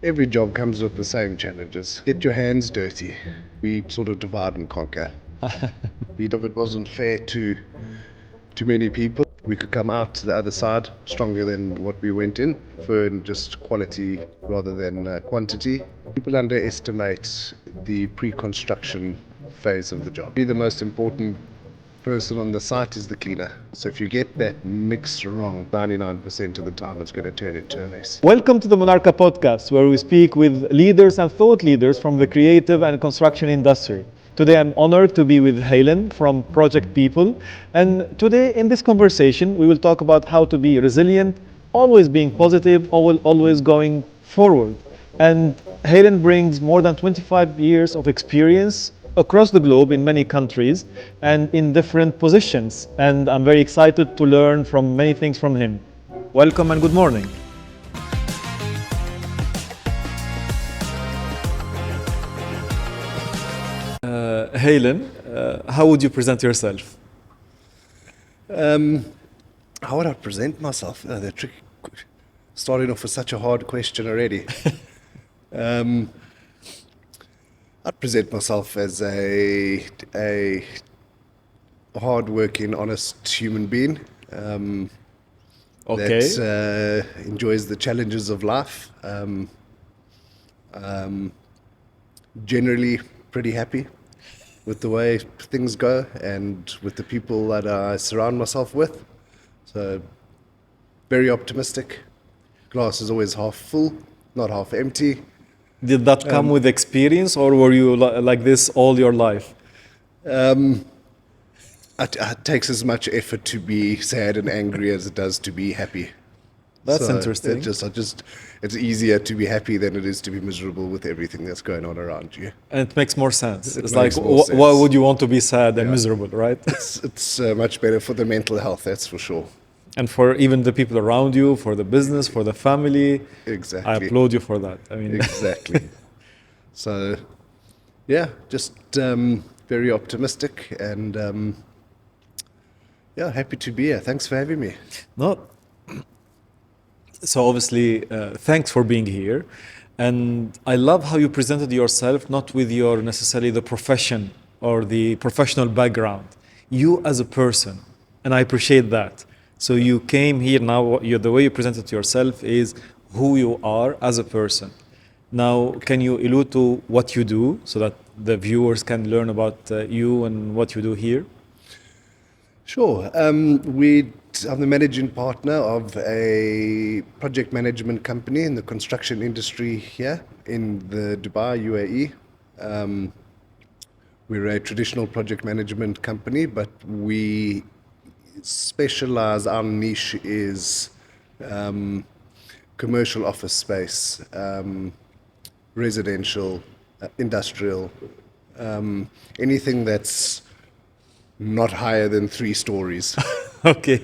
Every job comes with the same challenges. Get your hands dirty. We sort of divide and conquer. If it wasn't fair to many people, we could come out to the other side stronger than what we went in, for just quality rather than quantity. People underestimate the pre-construction phase of the job. The most important person on the site is the cleaner. So if you get that mix wrong, 99% of the time it's going to turn into a mess. Welcome to the Monarca Podcast, where we speak with leaders and thought leaders from the creative and construction industry. Today I'm honored to be with Halen from Project People. And today in this conversation, we will talk about how to be resilient, always being positive, always going forward. And Halen brings more than 25 years of experience across the globe in many countries and in different positions. And I'm very excited to learn from many things from him. Welcome and good morning. Halen, how would you present yourself? How would I present myself? The trick, starting off with such a hard question already. I'd present myself as a hard-working, honest human being that enjoys the challenges of life. Generally pretty happy with the way things go and with the people that I surround myself with. So very optimistic. Glass is always half full, not half empty. Did that come with experience, or were you like this all your life? It takes as much effort to be sad and angry as it does to be happy. That's interesting. It's easier to be happy than it is to be miserable with everything that's going on around you. And it makes more sense. It it's makes like, more sense. why would you want to be sad and miserable, right? It's much better for the mental health, that's for sure. And for even the people around you, for the business, for the family. Exactly. I applaud you for that. I mean, exactly. So, yeah, just very optimistic and happy to be here. Thanks for having me. No. So obviously, thanks for being here. And I love how you presented yourself, not with your necessarily the profession or the professional background. You as a person, and I appreciate that. So you came here now, the way you presented yourself is who you are as a person. Now, can you allude to what you do so that the viewers can learn about you and what you do here? Sure. I'm the managing partner of a project management company in the construction industry here in the Dubai, UAE. We're a traditional project management company, but we specialize, our niche is commercial office space, residential, industrial, anything that's not higher than 3 stories. Okay.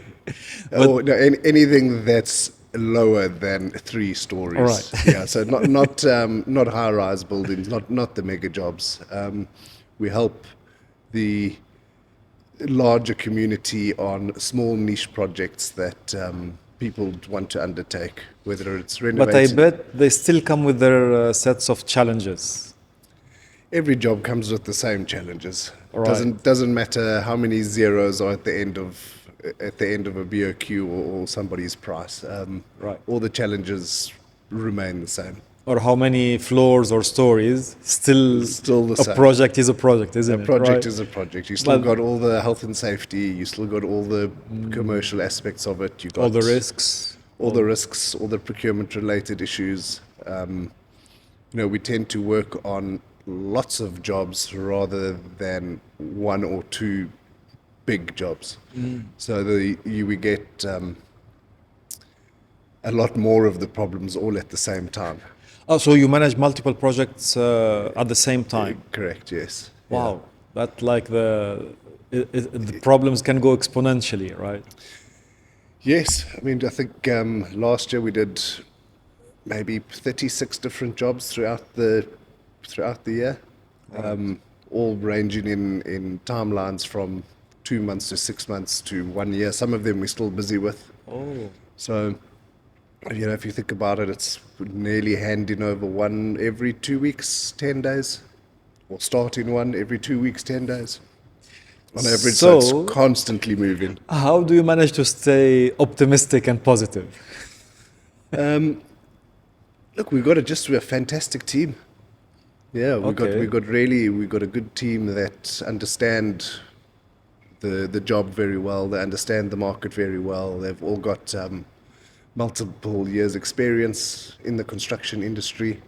Anything that's lower than 3 stories. All right. Yeah, so not high-rise buildings, not the mega jobs. We help the larger community on small niche projects that people want to undertake, whether it's renovating. But I bet they still come with their sets of challenges. Every job comes with the same challenges. Right. Doesn't matter how many zeros are at the end of a BOQ or somebody's price. Right. All the challenges remain the same. Or how many floors or stories, still the a same. project is a project, isn't it? A project Right? is a project. You still got all the health and safety. You still got all the commercial aspects of it. You got All the risks. all the procurement-related issues. We tend to work on lots of jobs rather than 1 or 2 big jobs. So we get a lot more of the problems all at the same time. Oh, so you manage multiple projects at the same time? Correct, yes. Wow, that like the problems can go exponentially, right? Yes, I mean, I think last year we did maybe 36 different jobs throughout the year, all ranging in timelines from 2 months to 6 months to 1 year. Some of them we're still busy with. Oh. So If you think about it, it's nearly handing over one every 2 weeks, 10 days, or starting one every 2 weeks, 10 days. On average, so it's constantly moving. How do you manage to stay optimistic and positive? Look, we're a fantastic team. Yeah, we got a good team that understand the job very well. They understand the market very well. They've all got multiple years experience in the construction industry.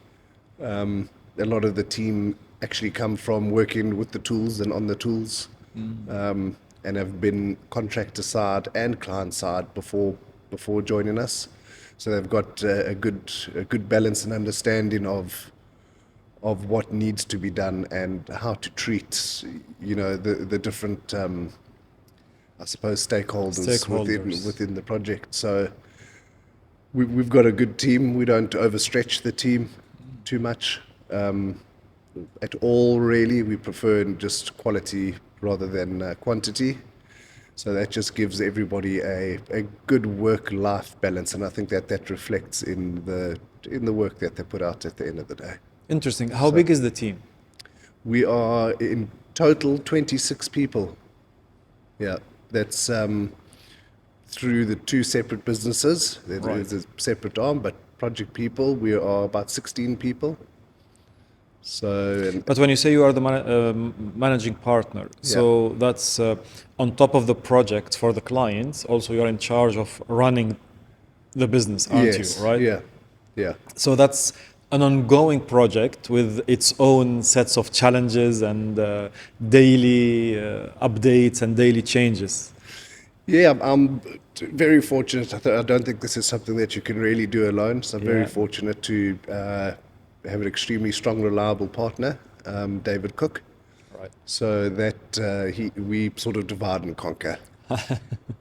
A lot of the team actually come from working with the tools and on the tools, and have been contractor side and client side before joining us. So they've got a good balance and understanding of what needs to be done and how to treat, the different, I suppose, stakeholders within the project. So we've got a good team. We don't overstretch the team too much at all, really. We prefer just quality rather than quantity. So that just gives everybody a good work-life balance, and I think that reflects in the work that they put out at the end of the day. Interesting. How big is the team? We are in total 26 people. Yeah, that's through the two separate businesses. There's a separate arm, but project people, we are about 16 people. But when you say you are the managing partner, so that's on top of the project for the clients, also you're in charge of running the business, aren't you, right? Yeah. So that's an ongoing project with its own sets of challenges and daily updates and daily changes. Yeah, I'm very fortunate. I don't think this is something that you can really do alone. So I'm very fortunate to have an extremely strong, reliable partner, David Cook. Right. So that we sort of divide and conquer.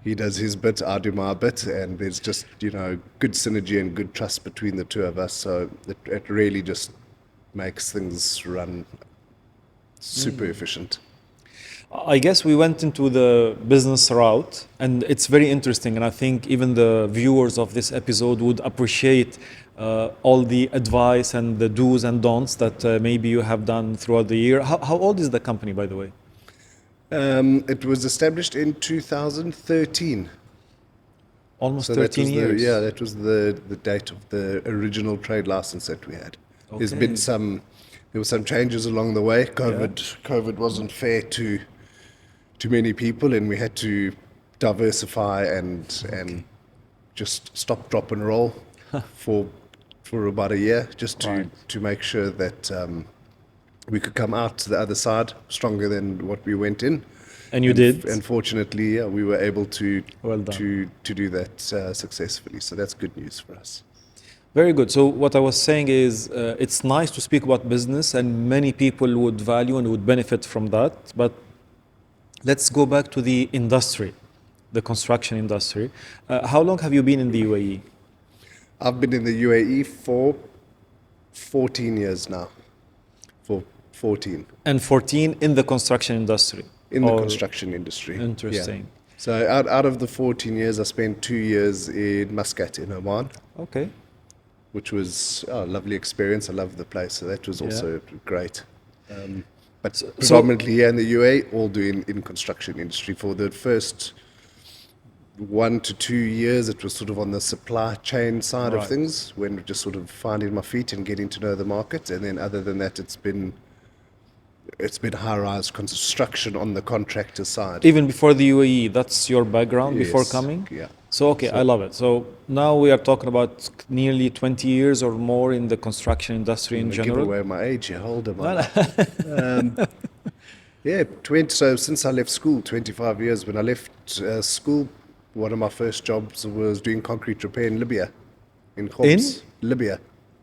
He does his bit, I do my bit, and there's just good synergy and good trust between the two of us. So it really just makes things run super efficient. I guess we went into the business route, and it's very interesting, and I think even the viewers of this episode would appreciate all the advice and the do's and don'ts that maybe you have done throughout the year. How old is the company, by the way? It was established in 2013. Almost 13 years. That was the date of the original trade license that we had. Okay. There were some changes along the way. COVID wasn't fair to many people, and we had to diversify and just stop, drop, and roll for about a year, just to make sure that we could come out to the other side stronger than what we went in. And you did. And fortunately, we were able to do that successfully. So that's good news for us. Very good. So what I was saying is it's nice to speak about business, and many people would value and would benefit from that. But let's go back to the industry, the construction industry. How long have you been in the UAE? I've been in the UAE for 14 years now. For 14. And 14 in the construction industry? In the construction industry. Interesting. Yeah. So out of the 14 years, I spent 2 years in Muscat in Oman. Okay. Which was a lovely experience. I loved the place. So that was also great. But predominantly here in the UAE, all doing in construction industry. For the first 1 to 2 years, it was sort of on the supply chain side of things, when just sort of finding my feet and getting to know the market. And then other than that, it's been high-rise construction on the contractor side. Even before the UAE, that's your background before coming? Yeah. So, I love it. So now we are talking about nearly 20 years or more in the construction industry in general. Give away my age here. How old am I? So since I left school, 25 years. When I left school, one of my first jobs was doing concrete repair in Libya. In Homs. Libya.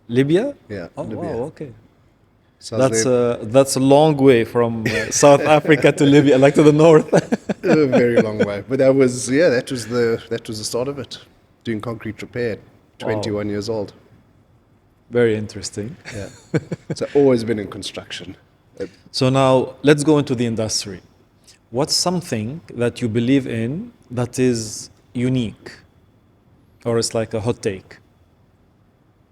Libya? Yeah. Oh, Libya. wow, okay. So that's a long way from South Africa to Libya, like to the north. A very long way, but that was the start of it. Doing concrete repair, 21 years old. Very interesting. Yeah, so always been in construction. So now let's go into the industry. What's something that you believe in that is unique, or it's like a hot take?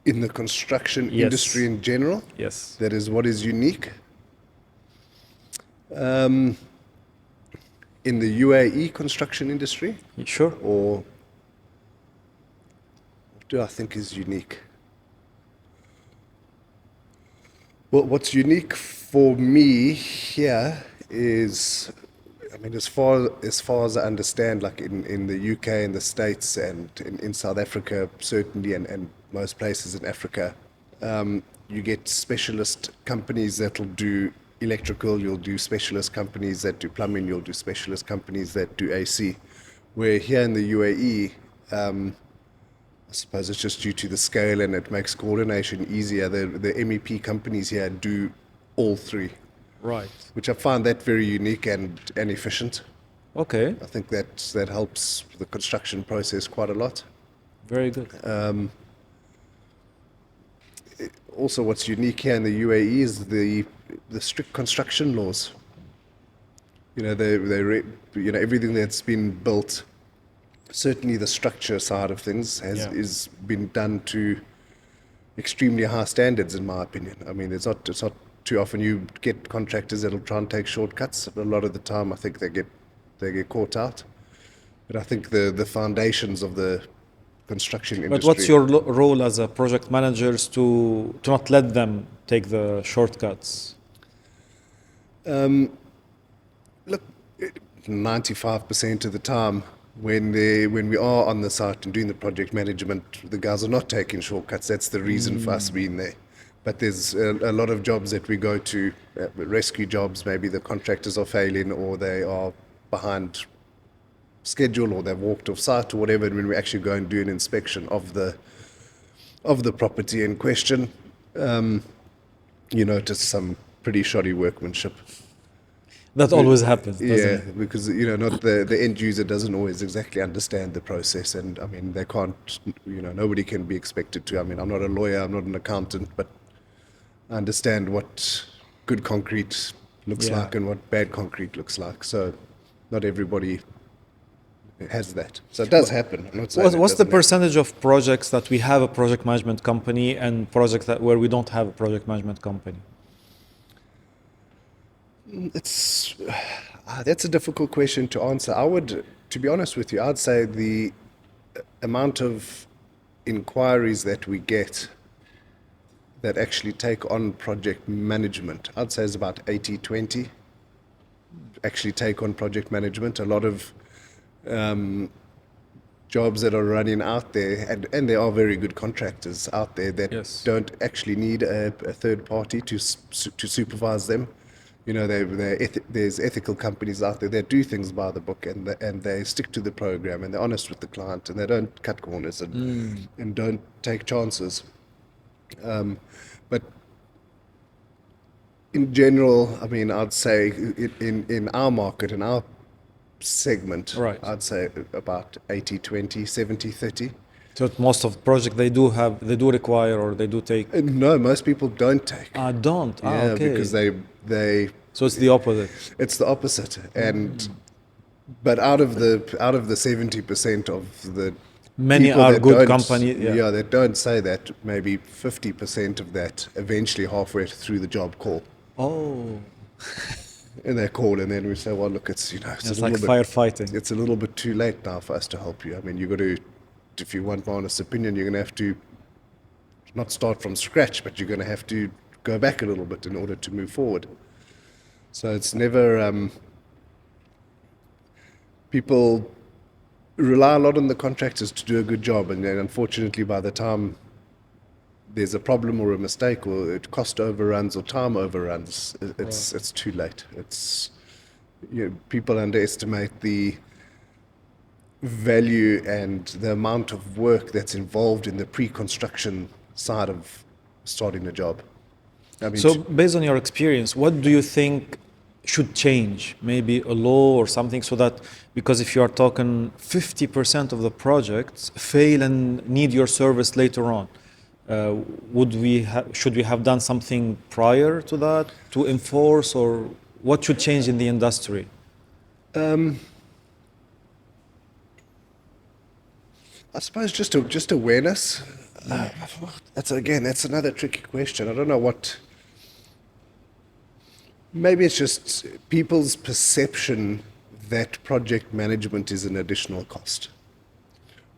In the construction Yes. industry in general, Yes. that is what is unique. In the UAE construction industry, Sure. or what do I think is unique? Well, what's unique for me here is, I mean, as far as I understand, like in the UK and the States and in South Africa, certainly, and most places in Africa, you get specialist companies that'll do electrical, you'll do specialist companies that do plumbing, you'll do specialist companies that do AC. Where here in the UAE, I suppose it's just due to the scale and it makes coordination easier. The MEP companies here do all three, Right. which I find that very unique and efficient. Okay. I think that helps the construction process quite a lot. Very good. Also, what's unique here in the UAE is the strict construction laws. You know, everything that's been built, certainly the structure side of things is been done to extremely high standards, in my opinion. I mean, it's not too often you get contractors that'll try and take shortcuts. A lot of the time, I think they get caught out. But I think the foundations of the construction industry. But what's your role as a project manager to not let them take the shortcuts? Look, 95% of the time, when we are on the site and doing the project management, the guys are not taking shortcuts. That's the reason for us being there. But there's a lot of jobs that we go to, rescue jobs. Maybe the contractors are failing, or they are behind schedule, or they've walked off site, or whatever. And when we actually go and do an inspection of the property in question, you notice some pretty shoddy workmanship. That always happens, doesn't Yeah, it? because not the end user doesn't always exactly understand the process, and I mean they can't. Nobody can be expected to. I mean, I'm not a lawyer, I'm not an accountant, but I understand what good concrete looks Yeah. like and what bad concrete looks like. So not everybody has that. So it does happen. I'm not saying What's the it doesn't percentage of projects that we have a project management company and projects where we don't have a project management company? That's a difficult question to answer. To be honest with you, I'd say the amount of inquiries that we get that actually take on project management, I'd say is about 80-20. Actually take on project management. A lot of jobs that are running out there, and there are very good contractors out there that Yes. don't actually need a third party to supervise them. There's ethical companies out there that do things by the book, and they stick to the program, and they're honest with the client, and they don't cut corners and don't take chances. But in general, I mean, I'd say in our market, in our segment, Right. I'd say about 80-20, 70-30. So most of the project they do require, or they do take. No, most people don't take. Don't. Yeah, Okay. because they So it's the opposite. it's the opposite. But out of the 70% of the Many people are that good don't- company. Yeah. that don't say that, maybe 50% of that eventually halfway through the job call. Oh, And they call, and then we say, well, look, it's it's a like little bit, firefighting. it's a little bit too late now for us to help you. I mean, you got to, if you want my honest opinion, you're going to have to not start from scratch, but you're going to have to go back a little bit in order to move forward. So it's never, people rely a lot on the contractors to do a good job, and then unfortunately by the time there's a problem or a mistake or it cost overruns or time overruns, it's too late. People underestimate the value and the amount of work that's involved in the pre-construction side of starting a job. I mean, So based on your experience, what do you think should change? Maybe a law or something, so that, because if you are talking 50% of the projects fail and need your service later on, should we have done something prior to that to enforce, or what should change in the industry? I suppose just awareness. That's another tricky question. I don't know what. Maybe it's just people's perception that project management is an additional cost.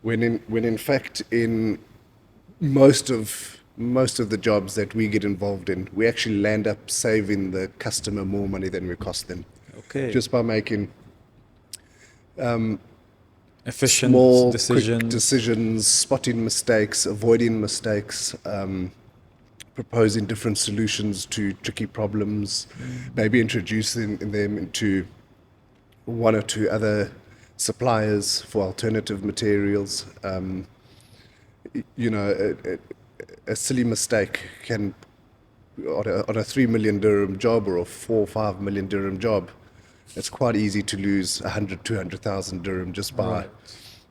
When in fact in most of the jobs that we get involved in, we actually land up saving the customer more money than we cost them. Okay. Just by making Efficient small, decisions. quick decisions, spotting mistakes, avoiding mistakes, proposing different solutions to tricky problems, maybe introducing them into one or two other suppliers for alternative materials. A silly mistake can, on a 3 million dirham job or a 4 or 5 million dirham job, it's quite easy to lose 100, 200,000 dirham just by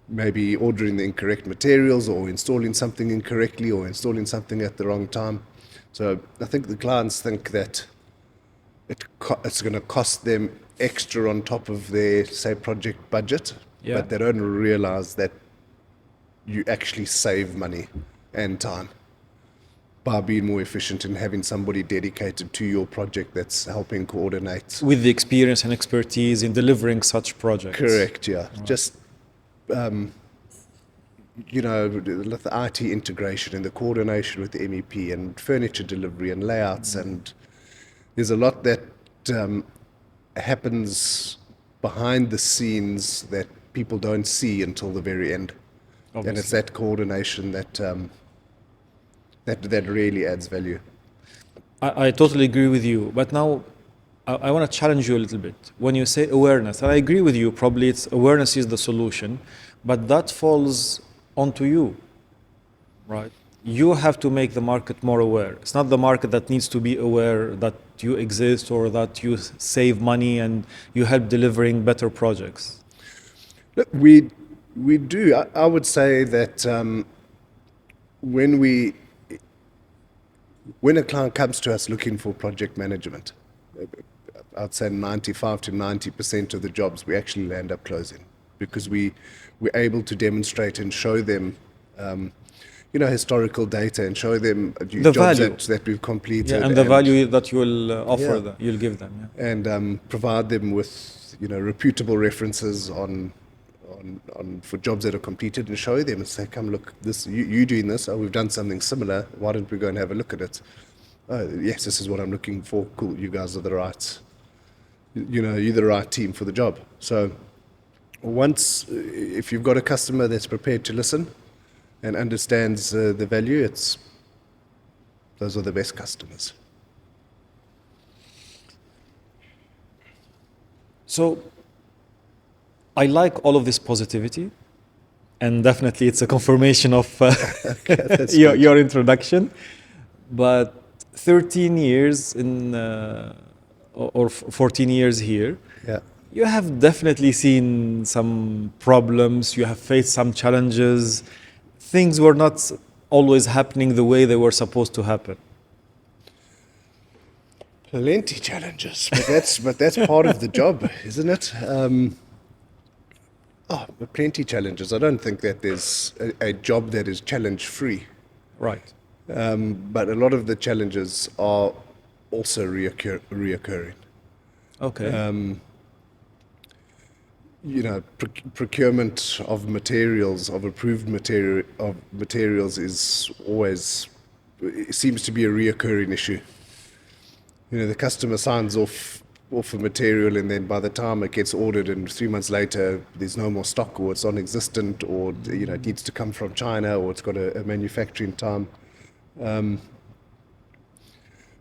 maybe ordering the incorrect materials or installing something incorrectly or installing something at the wrong time. So I think the clients think that it's going to cost them extra on top of their, say, project budget, Yeah. but they don't realize that you actually save money and time by being more efficient and having somebody dedicated to your project that's helping coordinate. With the experience and expertise in delivering such projects. Correct, yeah. Just, with the IT integration and the coordination with the MEP and furniture delivery and layouts, and there's a lot that happens behind the scenes that people don't see until the very end. Obviously. And it's that coordination that really adds value. I totally agree with you. But now I want to challenge you a little bit. When you say awareness, and I agree with you, probably it's awareness is the solution, but that falls onto you, right? You have to make the market more aware. It's not the market that needs to be aware that you exist or that you save money and you help delivering better projects. Look, we do. I would say that when a client comes to us looking for project management, I'd say 95 to 90% of the jobs we actually land up closing because we're able to demonstrate and show them, historical data and show them The jobs value. that we've completed. And the value that you will offer Yeah. them, you'll give them. Yeah. And provide them with, reputable references on for jobs that are completed and show them and say, come look, this you doing this, we've done something similar, why don't we go and have a look at it? Yes, this is what I'm looking for. Cool, you guys are the right, you're the right team for the job. So if you've got a customer that's prepared to listen and understands the value, those are the best customers. So I like all of this positivity, and definitely it's a confirmation of your introduction. But 13 years or 14 years here, Yeah. you have definitely seen some problems, you have faced some challenges. Things were not always happening the way they were supposed to happen. Plenty challenges, but that's part of the job, isn't it? Plenty challenges. I don't think that there's a job that is challenge-free. Right. But a lot of the challenges are also reoccurring. Okay. Procurement of materials, of approved materials is always, it seems to be a reoccurring issue. The customer signs off a material, and then by the time it gets ordered and 3 months later there's no more stock, or it's non-existent, or it needs to come from China, or it's got a manufacturing time.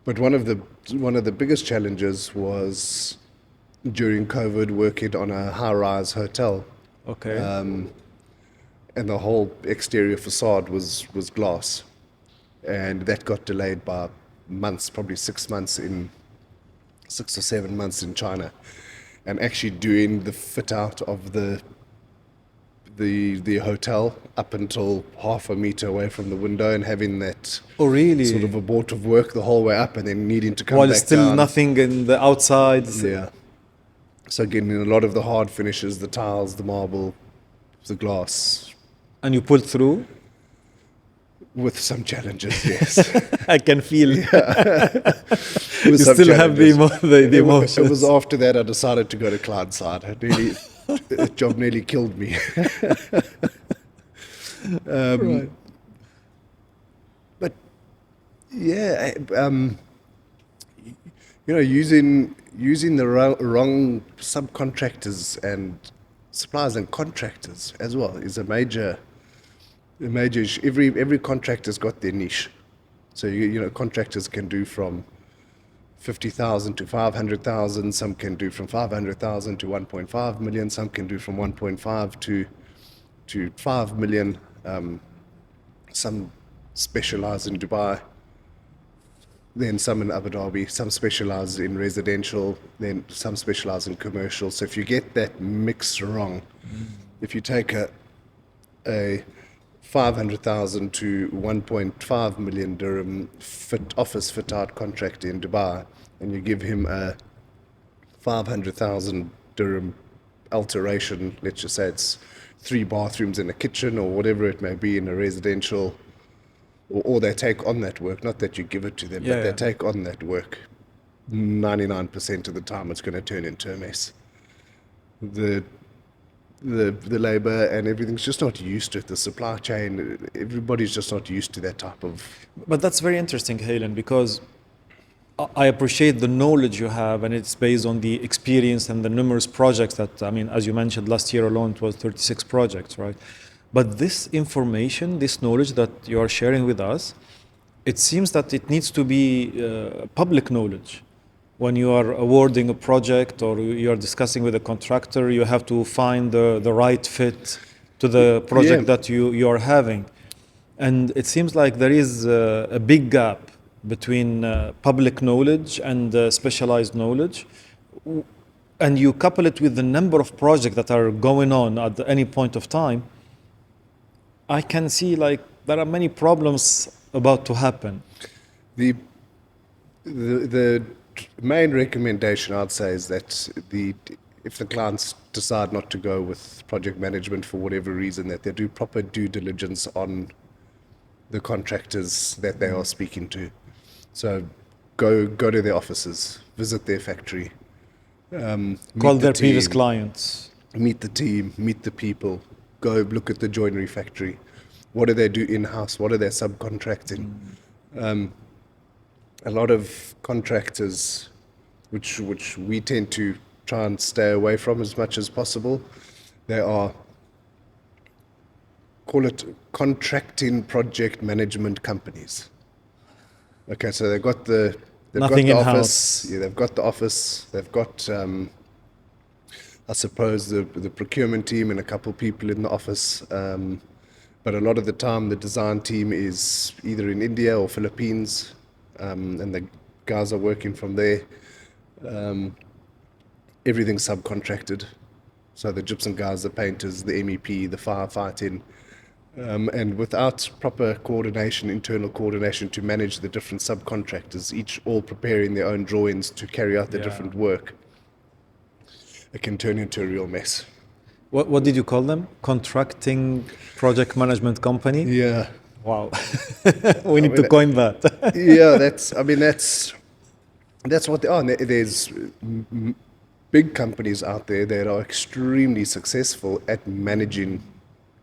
But one of the biggest challenges was during COVID, working on a high-rise hotel. Okay. And the whole exterior facade was glass, and that got delayed by months, probably 6 or 7 months in China, and actually doing the fit out of the hotel up until half a meter away from the window, and having that sort of abortive work the whole way up, and then needing to come While back still down. nothing in the outside. Yeah. So getting a lot of the hard finishes, the tiles, the marble, the glass. And you pulled through? With some challenges, yes. I can feel. With You some still have the challenges. emotions. It was after that I decided to go to client side. The job nearly killed me. Right. But yeah, using the wrong subcontractors and suppliers and contractors as well is a major issue. Every contractor's got their niche. So contractors can do from 50,000 to 500,000. Some can do from 500,000 to 1.5 million. Some can do from 1.5 to 5 million. Some specialize in Dubai. Then some in Abu Dhabi. Some specialize in residential. Then some specialize in commercial. So if you get that mix wrong, if you take a 500,000 to 1.5 million dirham office fit out contract in Dubai, and you give him a 500,000 dirham alteration, let's just say it's 3 bathrooms and a kitchen or whatever it may be in a residential, or they take on that work, not that you give it to them, but they take on that work, 99% of the time it's going to turn into a mess. The labor and everything's just not used to it. The supply chain, everybody's just not used to that type of. But that's very interesting, Halen, because I appreciate the knowledge you have, and it's based on the experience and the numerous projects that, I mean, as you mentioned, last year alone it was 36 projects, right? But this information, this knowledge that you are sharing with us, it seems that it needs to be public knowledge. When you are awarding a project or you are discussing with a contractor, you have to find the right fit to the project that you are having. And it seems like there is a big gap between public knowledge and specialized knowledge. And you couple it with the number of projects that are going on at any point of time, I can see like there are many problems about to happen. The main recommendation I'd say is that if the clients decide not to go with project management for whatever reason, that they do proper due diligence on the contractors that they are speaking to. So go to their offices, visit their factory, Call their previous clients. meet the team, meet the people, go look at the joinery factory. What do they do in-house? What are they subcontracting? A lot of contractors, which we tend to try and stay away from as much as possible, they are, call it contracting project management companies. Okay, so they've got the office. Yeah, they've got the office. They've got, I suppose, the procurement team and a couple of people in the office. But a lot of the time, the design team is either in India or Philippines, and the guys are working from there. Everything's subcontracted. So the gypsum guys, the painters, the MEP, the firefighting. And without proper coordination, internal coordination to manage the different subcontractors, each all preparing their own drawings to carry out the different work, it can turn into a real mess. What did you call them? Contracting project management company? Yeah. Wow. We need to coin that. Yeah, that's what they are. There's big companies out there that are extremely successful at managing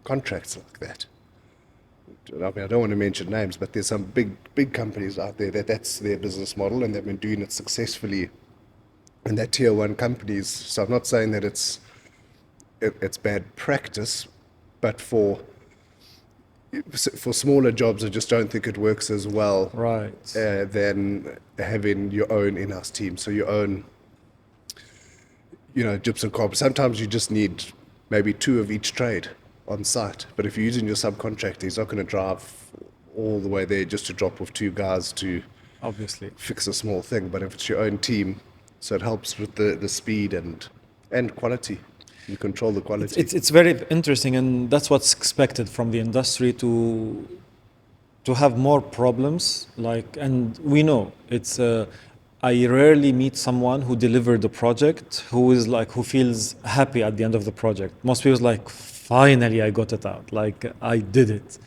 contracts like that. I mean, I don't want to mention names, but there's some big companies out there that's their business model, and they've been doing it successfully. And they're tier 1 companies. So I'm not saying that it's bad practice, but for smaller jobs, I just don't think it works as well than having your own in-house team. So your own, gypsum carpenter. Sometimes you just need maybe 2 of each trade on site. But if you're using your subcontractor, he's not going to drive all the way there just to drop off 2 guys to obviously fix a small thing. But if it's your own team, so it helps with the speed and quality. You control the quality. It's very interesting, and that's what's expected from the industry to have more problems. And we know it's. I rarely meet someone who delivered the project who feels happy at the end of the project. Most people finally I got it out, I did it.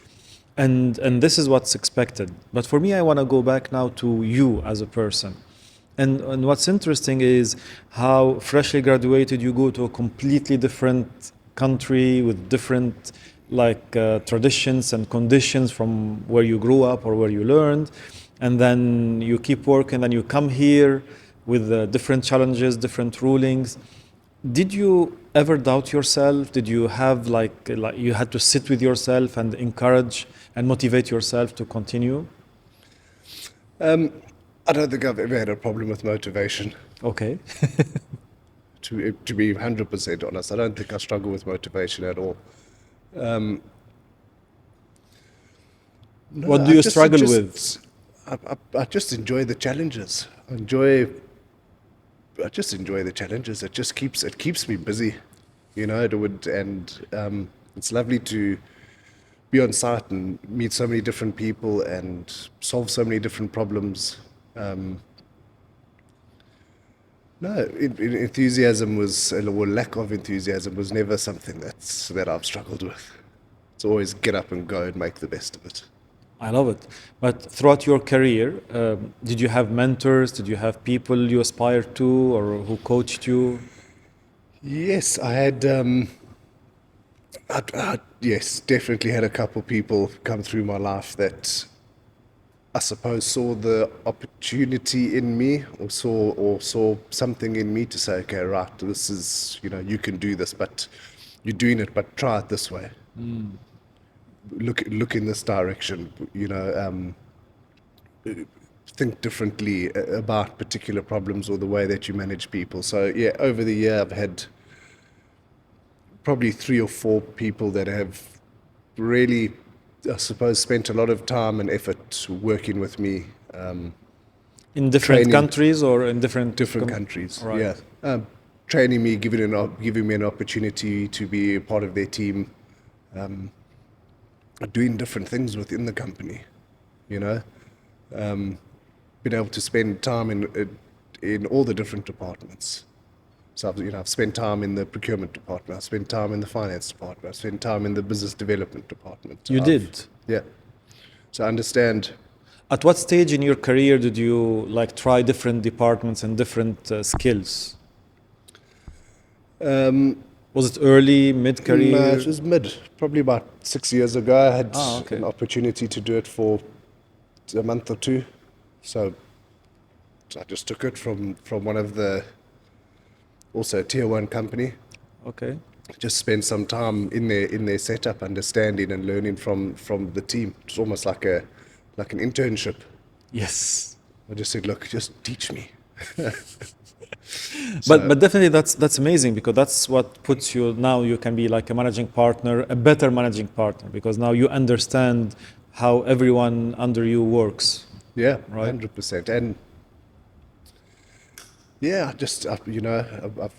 And this is what's expected. But for me, I want to go back now to you as a person. And what's interesting is how freshly graduated you go to a completely different country with different traditions and conditions from where you grew up or where you learned, and then you keep working, then you come here with different challenges, different rulings. Did you ever doubt yourself? Did you have like you had to sit with yourself and encourage and motivate yourself to continue? I don't think I've ever had a problem with motivation. Okay. To be 100% honest, I don't think I struggle with motivation at all. No, What do you struggle with? I just enjoy the challenges. I just enjoy the challenges. It keeps me busy, you know. It's lovely to be on site and meet so many different people and solve so many different problems. Enthusiasm or lack of enthusiasm was never something that I've struggled with. It's always get up and go and make the best of it. I love it. But throughout your career, did you have mentors? Did you have people you aspired to or who coached you? Yes, I had. Yes, definitely had a couple people come through my life that I suppose saw the opportunity in me, or saw something in me to say, okay, right, this is, you can do this, but you're doing it, but try it this way. Look in this direction. Think differently about particular problems or the way that you manage people. So yeah, over the year I've had probably 3 or 4 people that have really, I suppose, spent a lot of time and effort working with me. In different countries or in different countries, right. Yeah. Training me, giving me an opportunity to be a part of their team, doing different things within the company, being able to spend time in all the different departments. So I've spent time in the procurement department, I've spent time in the finance department, I've spent time in the business development department. You did? Yeah. So I understand. At what stage in your career did you try different departments and different skills? Was it early, mid-career? No, it was mid. Probably about 6 years ago. I had an opportunity to do it for a month or 2. So I just took it from one of the, also a tier 1 company. Okay. Just spend some time in their setup, understanding and learning from the team. It's almost like an internship. Yes. I just said, look, just teach me. But definitely that's amazing, because that's what puts you, now you can be like a managing partner, a better managing partner, because now you understand how everyone under you works. Yeah, right? 100%. And yeah, I've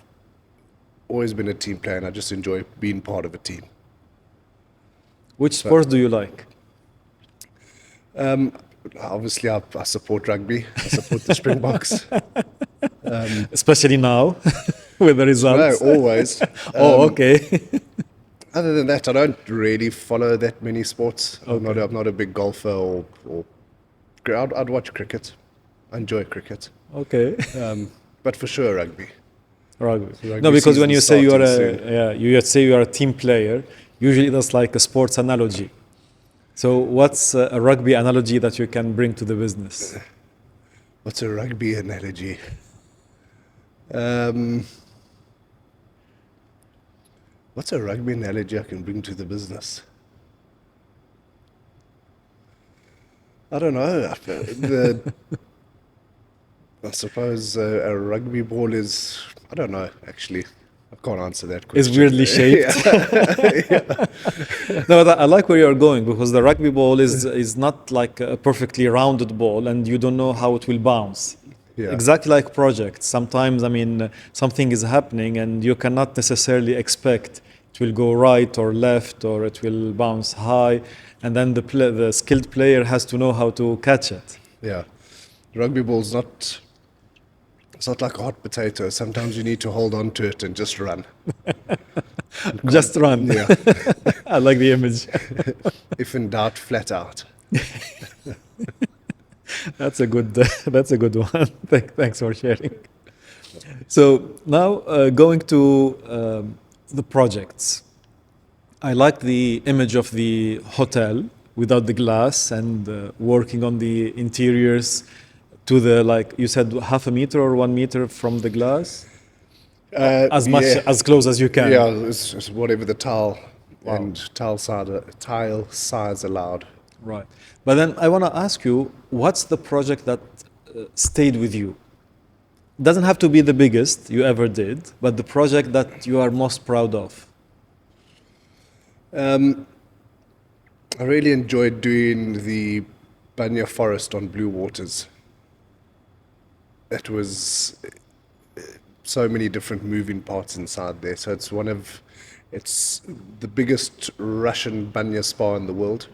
always been a team player, and I just enjoy being part of a team. Which sports do you like? Obviously, I support rugby. I support the Springboks. Especially now, with the results. No, always. Okay. Other than that, I don't really follow that many sports. Okay. I'm not a big golfer or I'd watch cricket. I enjoy cricket. Okay. But for sure, rugby. Rugby. No, because when you say you are a team player, usually that's like a sports analogy. So what's a rugby analogy that you can bring to the business? What's a rugby analogy? What's a rugby analogy I can bring to the business? I don't know. I suppose a rugby ball is, I don't know, actually. I can't answer that question. It's weirdly shaped. No, but I like where you're going, because the rugby ball is not like a perfectly rounded ball, and you don't know how it will bounce. Yeah. Exactly like projects. Sometimes, something is happening and you cannot necessarily expect it will go right or left, or it will bounce high, and then the skilled player has to know how to catch it. Yeah. The rugby ball's not... It's not like a hot potato. Sometimes you need to hold on to it and just run. Just run. Yeah. I like the image. If in doubt, flat out. That's a good. That's a good one. Thanks for sharing. So now going to the projects. I like the image of the hotel without the glass and working on the interiors to the, like you said, half a meter or 1 meter from the glass, as much Yeah. as close as you can. Yeah, it's whatever the tile Wow. and tile size allowed. Right. But then I want to ask you, what's the project that stayed with you? Doesn't have to be the biggest you ever did, but the project that you are most proud of. I really enjoyed doing the Banya Forest on Blue Waters. It was so many different moving parts inside there. So it's the biggest Russian Banya spa in the world.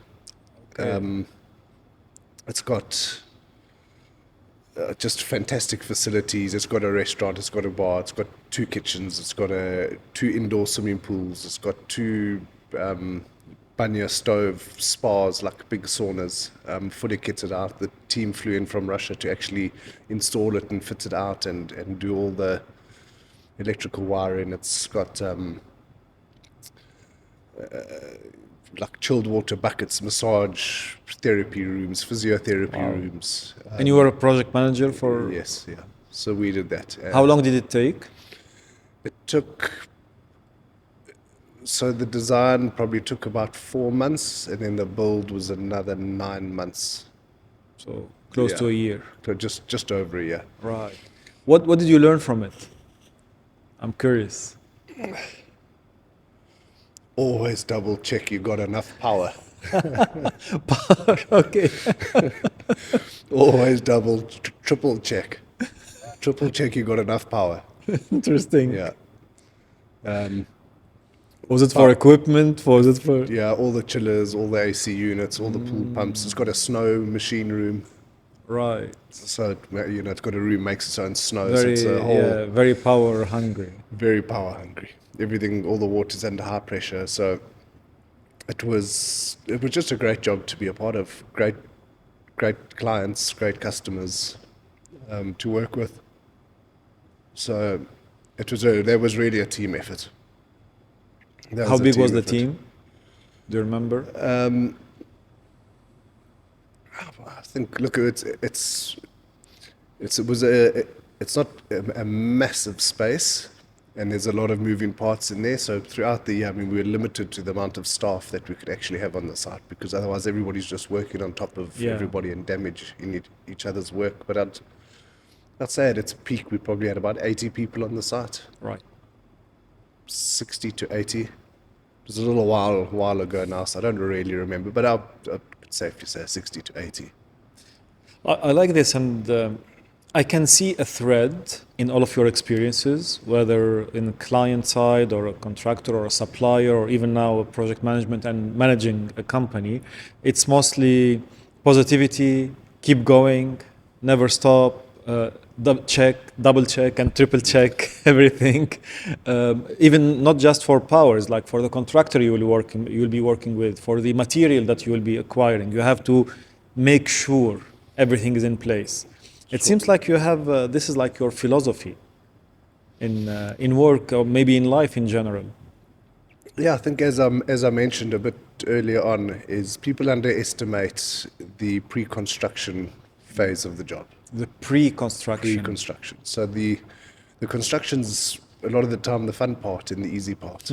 Okay. It's got just fantastic facilities. It's got a restaurant, it's got a bar, it's got 2 kitchens, it's got two indoor swimming pools, it's got 2 Banya stove spas, like big saunas, fully kitted out. The team flew in from Russia to actually install it and fit it out and do all the electrical wiring. It's got like chilled water buckets, massage therapy rooms, physiotherapy rooms. And you were a project manager for. Yes, yeah. So we did that. How long did it take? It took. So the design probably took about 4 months, and then the build was another 9 months. So close to a year. So just over a year. Right. What did you learn from it? I'm curious. Always double check you got enough power. Okay. Always triple check. Triple check you got enough power. Interesting. Yeah. Was it for equipment? Was it for? Yeah, all the chillers, all the AC units, all the pool pumps. It's got a snow machine room. Right. So, it's got a room, makes its own snow. So Very, it's a whole, very power hungry. very power hungry. Everything, all the water's under high pressure. So it was just a great job to be a part of. Great clients, great customers to work with. So there was really a team effort. How big was the team? Do you remember? I think, look, it's not a massive space, and there's a lot of moving parts in there. So throughout the year, I mean, we were limited to the amount of staff that we could actually have on the site, because otherwise everybody's just working on top of everybody and damaging each other's work. But I'd say at its peak, we probably had about 80 people on the site. Right. 60 to 80. It was a little while ago now, so I don't really remember, but I'd safely say 60 to 80. I like this, and I can see a thread in all of your experiences, whether in client side or a contractor or a supplier, or even now a project management and managing a company. It's mostly positivity, keep going, never stop, double check and triple check everything. Even not just for powers, like for the contractor you'll be working with, for the material that you will be acquiring. You have to make sure everything is in place. It seems like you have this is like your philosophy in work, or maybe in life in general. Yeah, I think as I mentioned a bit earlier on, is people underestimate the pre-construction phase of the job. The pre-construction. Pre-construction. So the construction's a lot of the time the fun part and the easy part.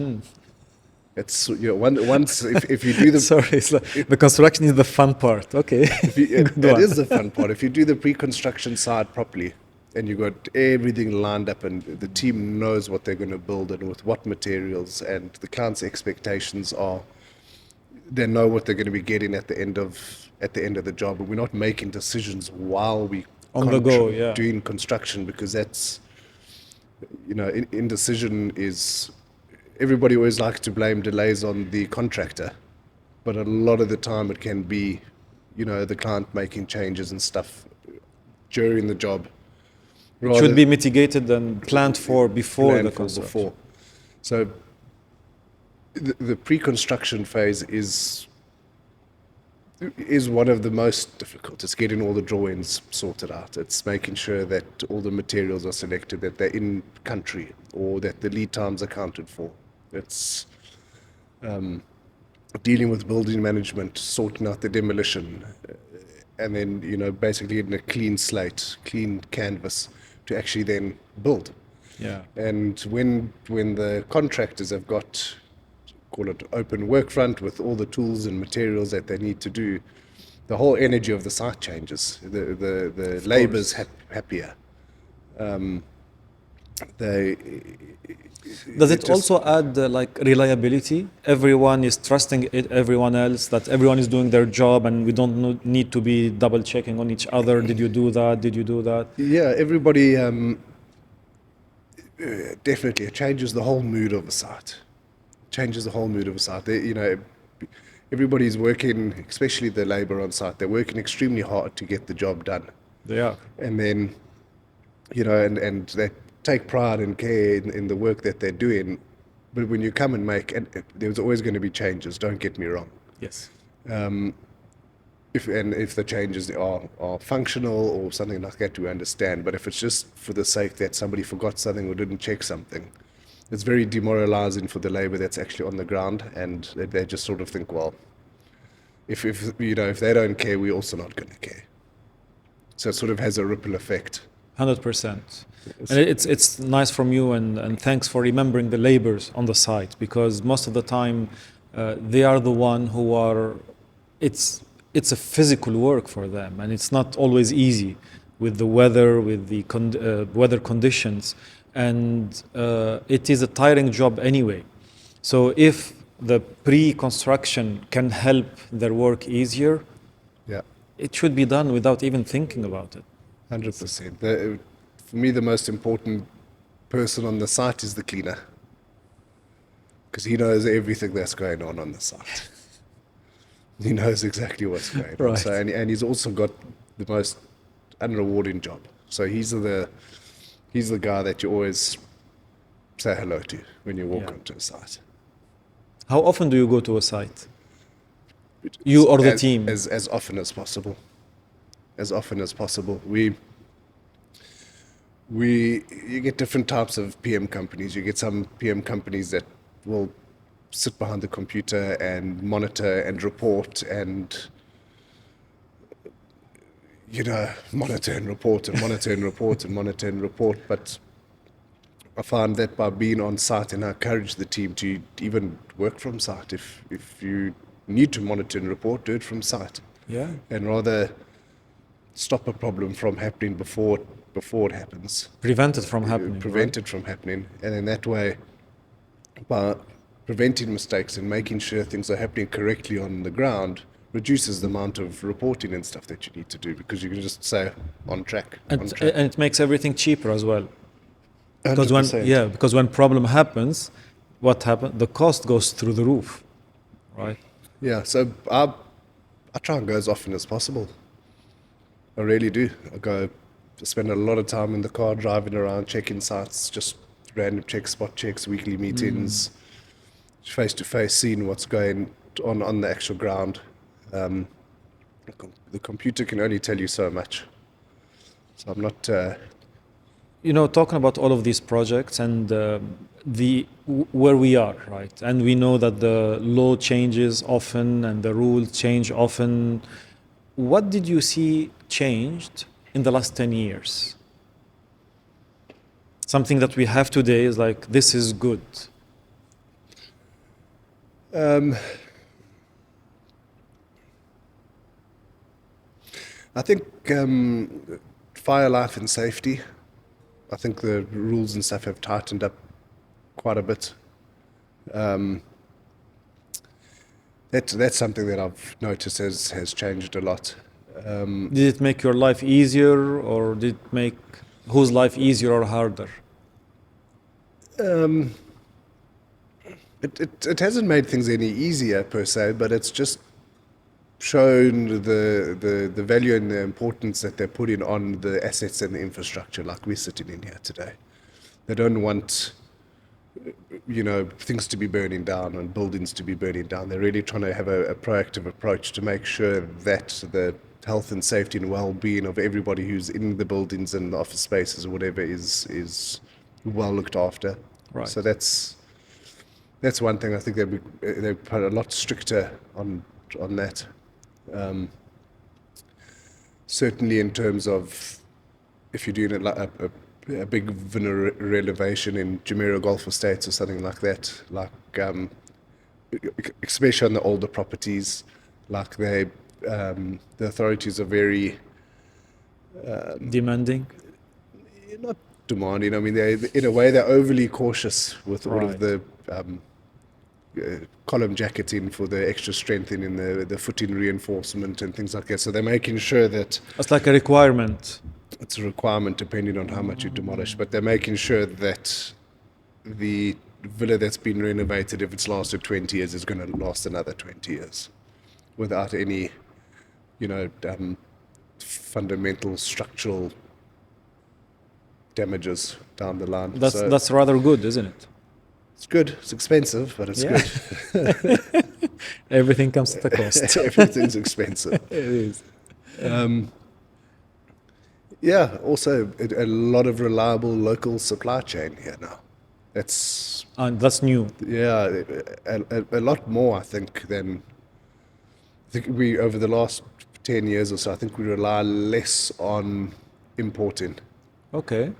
It's once if you do the Sorry, it's like, the construction is the fun part. Okay. It is the fun part. If you do the pre-construction side properly, and you got everything lined up, and the team knows what they're going to build and with what materials, and the client's expectations are, they know what they're going to be getting at the end of the job, and we're not making decisions while we On the go, yeah. doing construction, because that's indecision is. Everybody always likes to blame delays on the contractor, but a lot of the time it can be, the client making changes and stuff during the job. It should be mitigated and planned for before the construction. So the pre-construction phase is one of the most difficult. It's getting all the drawings sorted out. It's making sure that all the materials are selected, that they're in country, or that the lead times are accounted for. It's dealing with building management, sorting out the demolition, and then, basically getting a clean slate, clean canvas to actually then build. Yeah. And when the contractors have got, call it open work front with all the tools and materials that they need to do, the whole energy of the site changes. The labor's happier. They Does it also add reliability? Everyone is trusting everyone else, that everyone is doing their job, and we don't need to be double checking on each other. Did you do that? Did you do that? Yeah, everybody definitely, it changes the whole mood of a site. Everybody's working, especially the labor on site. They're working extremely hard to get the job done. They are. And then, and they take pride and care in the work that they're doing. But when you come and there's always going to be changes, don't get me wrong. Yes. If the changes are functional or something like that, we understand. But if it's just for the sake that somebody forgot something or didn't check something, it's very demoralizing for the labor that's actually on the ground, and they just sort of think, well, if they don't care, we're also not going to care. So it sort of has a ripple effect. 100%. And it's nice from you, and thanks for remembering the laborers on the site, because most of the time they are the one who are. It's a physical work for them, and it's not always easy with the weather, with the weather conditions. And it is a tiring job anyway. So if the pre-construction can help their work easier, yeah, it should be done without even thinking about it. 100%. For me, the most important person on the site is the cleaner, because he knows everything that's going on the site. He knows exactly what's going on. Right. So, and he's also got the most unrewarding job. So he's the guy that you always say hello to when you walk onto a site. How often do you go to a site? You or the team? As often as possible. As often as possible. You get different types of PM companies. You get some PM companies that will sit behind the computer and monitor and report and monitor and report and monitor and report and monitor and report. But I find that by being on site, and I encourage the team to even work from site. If you need to monitor and report, do it from site. Yeah. And rather stop a problem from happening before it happens. Prevent it from happening. Prevent it from happening. And in that way, by preventing mistakes and making sure things are happening correctly on the ground, reduces the amount of reporting and stuff that you need to do, because you can just say on track. And it makes everything cheaper as well. Because 100%. because when problem happens, what happens? The cost goes through the roof, right? Yeah, so I try and go as often as possible. I really do. I spend a lot of time in the car driving around, checking sites, just random checks, spot checks, weekly meetings, face-to-face, seeing what's going on the actual ground. The computer can only tell you so much. So I'm not... talking about all of these projects and where we are, right? And we know that the law changes often and the rules change often. What did you see changed in the last 10 years? Something that we have today is like, this is good. I think fire life and safety. I think the rules and stuff have tightened up quite a bit. That's something that I've noticed has changed a lot. Did it make your life easier, or did it make whose life easier or harder? It hasn't made things any easier per se, but it's just shown the value and the importance that they're putting on the assets and the infrastructure, like we're sitting in here today. They don't want things to be burning down and buildings to be burning down. They're really trying to have a proactive approach to make sure that the health and safety and well-being of everybody who's in the buildings and the office spaces or whatever is well looked after. Right. So that's one thing. I think they put a lot stricter on that. Certainly in terms of if you're doing a big renovation in Jumeirah Golf Estates or something like that, like especially on the older properties, like the authorities are very demanding. Not demanding. I mean, in a way they're overly cautious with all of the column jacketing for the extra strengthening in the footing reinforcement and things like that. So they're making sure that It's like a requirement. it's a requirement depending on how much you demolish, but they're making sure that the villa that's been renovated, if it's lasted 20 years, is going to last another 20 years without any, fundamental structural damages down the line. That's rather good, isn't it? It's good. It's expensive, but it's good. Everything comes at a cost. Everything's expensive. It is. Also a lot of reliable local supply chain here now. And that's new. Yeah, a lot more, I think, than we over the last 10 years or so. I think we rely less on importing Okay.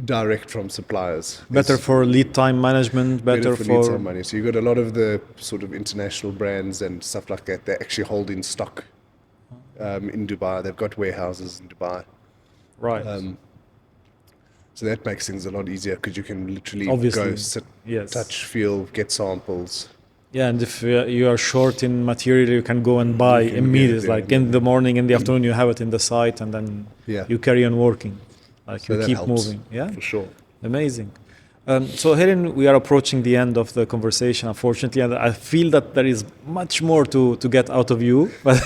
direct from suppliers. Better for lead time management, better for lead time money. So you've got a lot of the sort of international brands and stuff like that. They're actually holding stock in Dubai. They've got warehouses in Dubai. Right. So that makes things a lot easier because you can literally Obviously, go sit, yes. touch, feel, get samples. Yeah, and if you are short in material, you can go and buy You can immediately. get it, Like in the morning, in the afternoon, you have it in the site, and then you carry on working. Like So you that keep helps, moving. Yeah, for sure. amazing. So Helen, we are approaching the end of the conversation, unfortunately, and I feel that there is much more to get out of you, but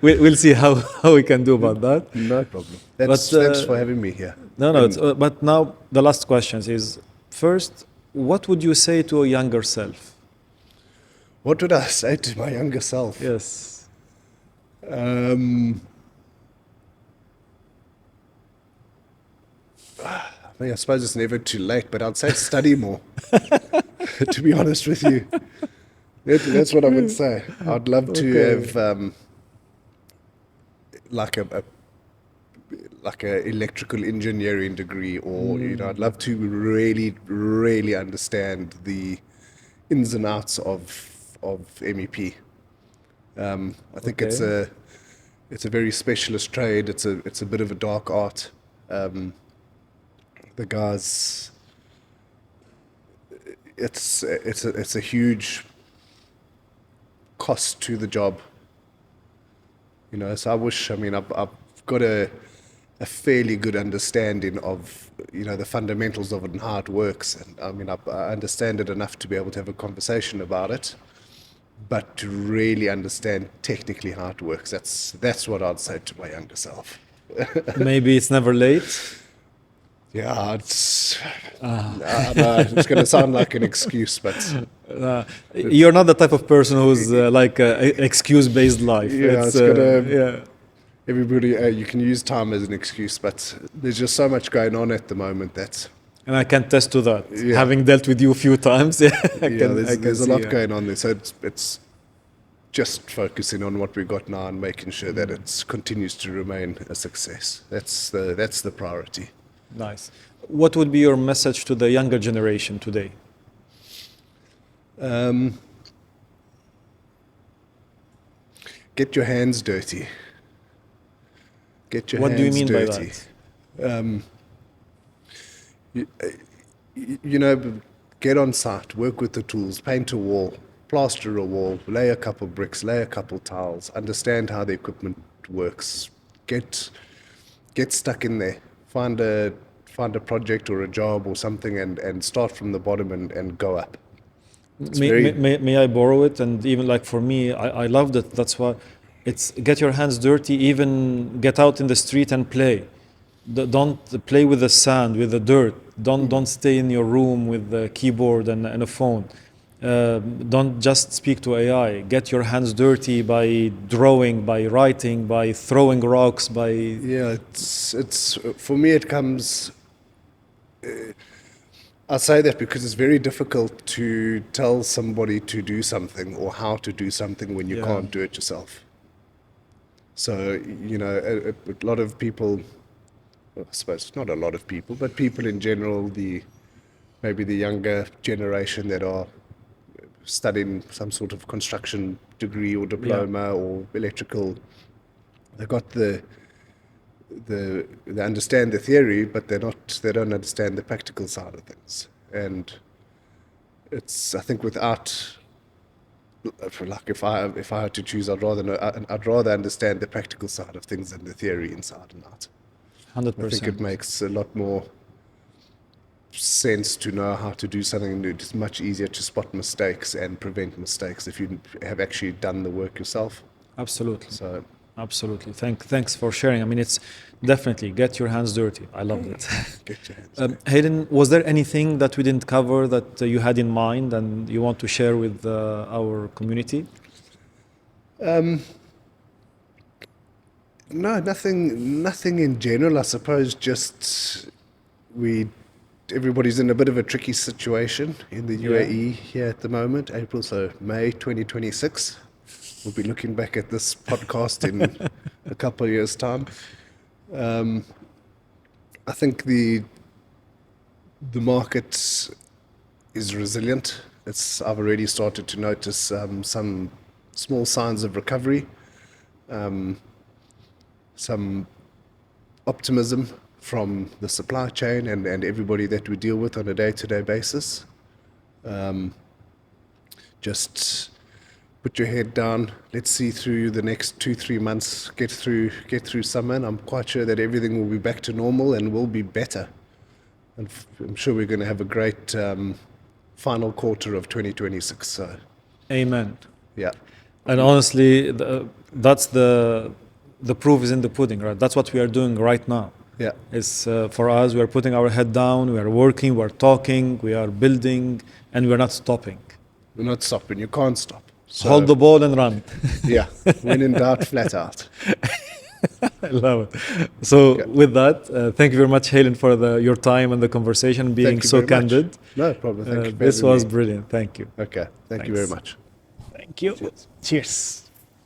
we'll see how we can do about that. No problem. Thanks for having me here. No. But now the last question is, first, what would you say to a younger self? What would I say to my younger self? Yes. I suppose it's never too late, but I'd say study more. To be honest with you, that's what I would say. I'd love to have like a electrical engineering degree, or I'd love to really understand the ins and outs of MEP. I think it's a very specialist trade. It's a bit of a dark art. The guys, it's a huge cost to the job. So I've got a fairly good understanding of the fundamentals of it and how it works, and I understand it enough to be able to have a conversation about it, but to really understand technically how it works, that's what I'd say to my younger self. Maybe it's never late. Yeah, it's going to sound like an excuse, but you're not the type of person who's like excuse-based life. Everybody, you can use time as an excuse, but there's just so much going on at the moment that. And I can attest to that, having dealt with you a few times. There's a lot going on there, so it's just focusing on what we've got now and making sure that it continues to remain a success. That's the priority. Nice. What would be your message to the younger generation today? Get your hands dirty. What do you mean by that? Get on site, work with the tools, paint a wall, plaster a wall, lay a couple bricks, lay a couple tiles, understand how the equipment works. Get stuck in there. Find a project or a job or something and start from the bottom and go up. May I borrow it? And even like for me, I love that. That's why it's get your hands dirty, even get out in the street and play. don't play with the sand, with the dirt. Don't stay in your room with the keyboard and a phone. Don't just speak to AI. Get your hands dirty by drawing, by writing, by throwing rocks, by Yeah, it's for me. It comes. I say that because it's very difficult to tell somebody to do something or how to do something when you Yeah. can't do it yourself. So, a lot of people, well, I suppose not a lot of people, but people in general, maybe the younger generation that are studying some sort of construction degree or diploma or electrical, they got they understand the theory, but they don't understand the practical side of things. And I think without, like, if I had to choose, I'd rather understand the practical side of things than the theory inside and out. I think 100%. it makes a lot more sense to know how to do something new. It's much easier to spot mistakes and prevent mistakes if you have actually done the work yourself. Absolutely. So Absolutely. Thanks for sharing. I mean, it's definitely get your hands dirty. I love it. get your hands Hayden, was there anything that we didn't cover that you had in mind and you want to share with our community? No, nothing in general. I suppose just everybody's in a bit of a tricky situation in the UAE here at the moment. May 2026. We'll be looking back at this podcast in a couple of years' time. I think the market is resilient. I've already started to notice some small signs of recovery. Some optimism from the supply chain and everybody that we deal with on a day-to-day basis. Just put your head down. Let's see through the next 2-3 months. Get through summer, and I'm quite sure that everything will be back to normal and will be better. And I'm sure we're going to have a great final quarter of 2026. So, Amen. yeah. And honestly, that's the proof is in the pudding, right? That's what we are doing right now. Yeah. It's for us, we are putting our head down, we are working, we are talking, we are building, and we are not stopping. We're not stopping. You can't stop. So, Hold the ball and run. yeah. When in doubt, flat out. I love it. So with that, thank you very much, Halen, for your time and the conversation, being Thank you so very much. candid. No problem. Thank you for This having was me. brilliant. Thank you. Okay. Thank you very much. Thank you. Cheers.